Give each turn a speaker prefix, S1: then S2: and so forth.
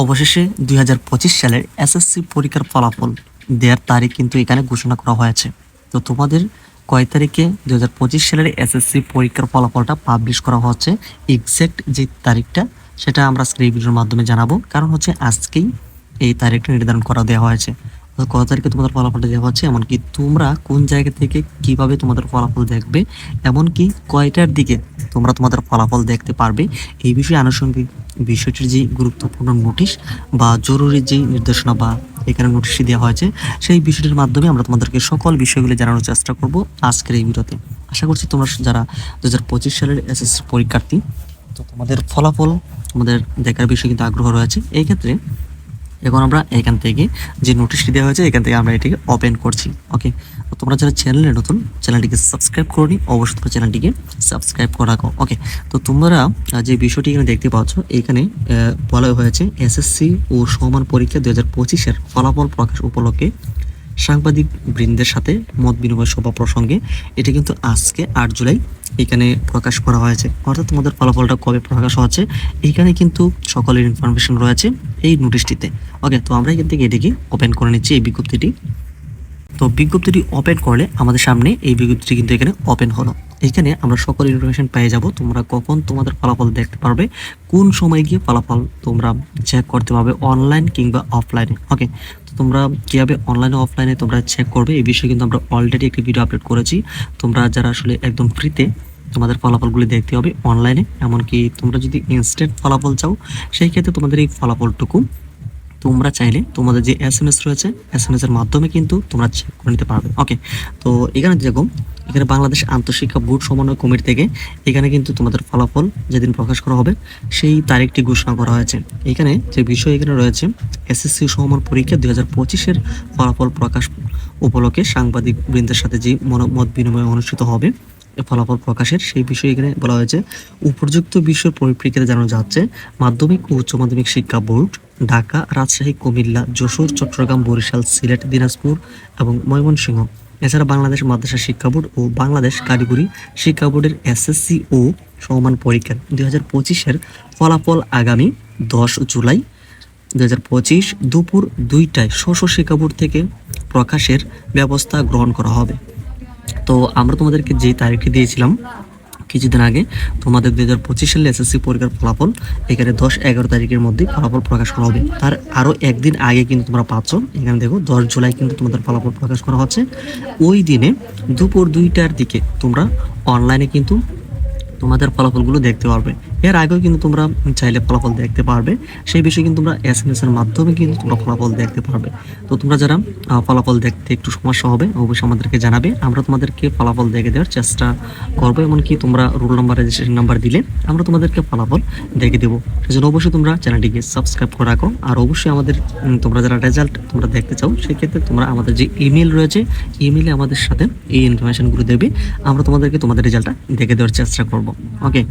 S1: অবশেষে 2025 সালের এসএসসি পরীক্ষার ফলাফল দেওয়ার তারিখ কিন্তু এখানে ঘোষণা করা হয়েছে। তো তোমাদের কয় তারিখে 2025 সালের এসএসসি পরীক্ষার ফলাফলটা পাবলিশ করা হচ্ছে, এক্সাক্ট যে তারিখটা সেটা আমরা এই ভিডিওর মাধ্যমে জানাবো। কারণ হচ্ছে আজকেই এই তারিখটা নির্ধারণ করা দেওয়া হয়েছে। কত তারিখে তোমাদের ফলাফলটা দেওয়া হচ্ছে, এমনকি তোমরা কোন জায়গা থেকে কিভাবে তোমাদের ফলাফল দেখবে, এমনকি কয়টার দিকে তোমরা তোমাদের ফলাফল দেখতে পারবে, এই বিষয়ে আনুষঙ্গিক বিষয়টির যে গুরুত্বপূর্ণ নোটিশ বা জরুরি যেই নির্দেশনা বা এখানে নোটিশ দেওয়া হয়েছে, সেই বিষয়টির মাধ্যমে আমরা তোমাদেরকে সকল বিষয়গুলি জানানোর চেষ্টা করব আজকের এই ভিডিওতে। আশা করছি তোমরা যারা 2025 সালের এসএসসি পরীক্ষার্থী, তো তোমাদের ফলাফল তোমাদের দেখার বিষয়ে কিন্তু আগ্রহ রয়েছে। এই ক্ষেত্রে এখন আমরা এখান থেকে যে নোটিশটি দেওয়া হয়েছে এখান থেকে আমরা এটিকে ওপেন করছি। ওকে, তো তোমরা যারা চ্যানেলে নতুন, চ্যানেলটিকে সাবস্ক্রাইব করনি, অবশ্যই তোমরা চ্যানেলটিকে সাবস্ক্রাইব করে রাখো। ওকে, তো তোমরা যে বিষয়টি এখানে দেখতে পাচ্ছ, এখানে বলা হয়েছে এসএসসি ও সমান পরীক্ষা 2025-এর ফলাফল প্রকাশ উপলক্ষে সাংবাদিক বৃন্দের সাথে মত বিনিময় সভা প্রসঙ্গে এটা কিন্তু আজকে 8 জুলাই এখানে প্রকাশ করা হয়েছে। অর্থাৎ তোমাদের ফলাফলটা কবে প্রকাশ হচ্ছে এখানে কিন্তু সকলের ইনফরমেশন রয়েছে এই নোটিশটিতে। ওকে, তো আমরা এখান থেকে এটিকে ওপেন করে নিচ্ছি এই বিজ্ঞপ্তিটি। তো বিজ্ঞপ্তিটি ওপেন করলে আমাদের সামনে এই বিজ্ঞপ্তিটি কিন্তু এখানে ওপেন হলো। এখানে আমরা সকল ইনফরমেশন পেয়ে যাব, তোমরা কখন তোমাদের ফলাফল দেখতে পারবে, কোন সময় গিয়ে ফলাফল তোমরা চেক করতে পারবে, অনলাইন কিংবা অফলাইনে। ওকে, তো তোমরা কীভাবে অনলাইনে অফলাইনে তোমরা চেক করবে এই বিষয়ে কিন্তু আমরা অলরেডি একটি ভিডিও আপলোড করেছি। তোমরা যারা আসলে একদম ফ্রিতে তোমাদের ফলাফলগুলি দেখতে হবে অনলাইনে, এমনকি তোমরা যদি ইনস্ট্যান্ট ফলাফল চাও সেই ক্ষেত্রে তোমাদের এই ফলাফলটুকু তোমরা চাইলে তোমাদের যে এসএমএস রয়েছে এসএমএস এর মাধ্যমে কিন্তু তোমরা চেক করে নিতে পারবে। ওকে, তো এখানে দেখো, এখানে বাংলাদেশ আন্তঃশিক্ষা বোর্ড সমন্বয় কমিটি থেকে এখানে কিন্তু তোমাদের ফলাফল যেদিন প্রকাশ করা হবে সেই তারিখটি ঘোষণা করা হয়েছে। এখানে যে বিষয় এখানে রয়েছে, এসএসসি সমান পরীক্ষা 2025-এর ফলাফল প্রকাশ উপলক্ষে সাংবাদিক বৃন্দের সাথে যে মত বিনিময় অনুষ্ঠিত হবে ফলাফল প্রকাশের, সেই বিষয়ে এখানে বলা হয়েছে উপযুক্ত বিষয়ের পরিপ্রেক্ষিতে জানানো যাচ্ছে মাধ্যমিক ও উচ্চ মাধ্যমিক শিক্ষা বোর্ড ঢাকা, রাজশাহী, কুমিল্লা, যশোর, চট্টগ্রাম, বরিশাল, সিলেট, দিনাজপুর এবং ময়মনসিংহ, এছাড়া বাংলাদেশ মাদ্রাসা শিক্ষা বোর্ড ও বাংলাদেশ কারিগরি শিক্ষা বোর্ডের এসএসসি ও সমমান পরীক্ষা 2025-এর ফলাফল আগামী 10 জুলাই 2025 দুপুর 2টায় শিক্ষা বোর্ড থেকে প্রকাশের ব্যবস্থা গ্রহণ করা হবে। তো আমরা তোমাদেরকে যে তারিখটি দিয়েছিলাম কিছুদিন আগে, তোমাদের 2025 সালের এসএসসি পরীক্ষার ফলাফল এখানে 10-11 তারিখের মধ্যে ফলাফল প্রকাশ করা হবে। তার আরও একদিন আগে কিন্তু তোমরা পাচ্ছ, এখানে দেখো 10 জুলাই কিন্তু তোমাদের ফলাফল প্রকাশ করা হচ্ছে। ওই দিনে দুপুর 2টার দিকে তোমরা অনলাইনে কিন্তু তোমাদের ফলাফলগুলো দেখতে পারবে। এর আগেও কিন্তু তোমরা চাইলে ফলাফল দেখতে পারবে, সেই বিষয়ে কিন্তু তোমরা এসএমএস এর মাধ্যমে কিন্তু তোমরা ফলাফল দেখতে পারবে। তো তোমরা যারা ফলাফল দেখতে একটু সমস্যা হবে অবশ্যই আমাদেরকে জানাবে, আমরা তোমাদেরকে ফলাফল দেখে দেওয়ার চেষ্টা করবো। এমনকি তোমরা রোল নাম্বার, রেজিস্ট্রেশন নাম্বার দিলে আমরা তোমাদেরকে ফলাফল দেখে দেবো। সেজন্য অবশ্যই তোমরা চ্যানেলটিকে সাবস্ক্রাইব করে রাখো। আর অবশ্যই আমাদের তোমরা যারা রেজাল্ট তোমরা দেখতে চাও সেক্ষেত্রে তোমরা আমাদের যে ইমেল রয়েছে ইমেলে আমাদের সাথে এই ইনফরমেশনগুলো দেবে, আমরা তোমাদেরকে তোমাদের রেজাল্টটা দেখে দেওয়ার চেষ্টা করবো। ওকে।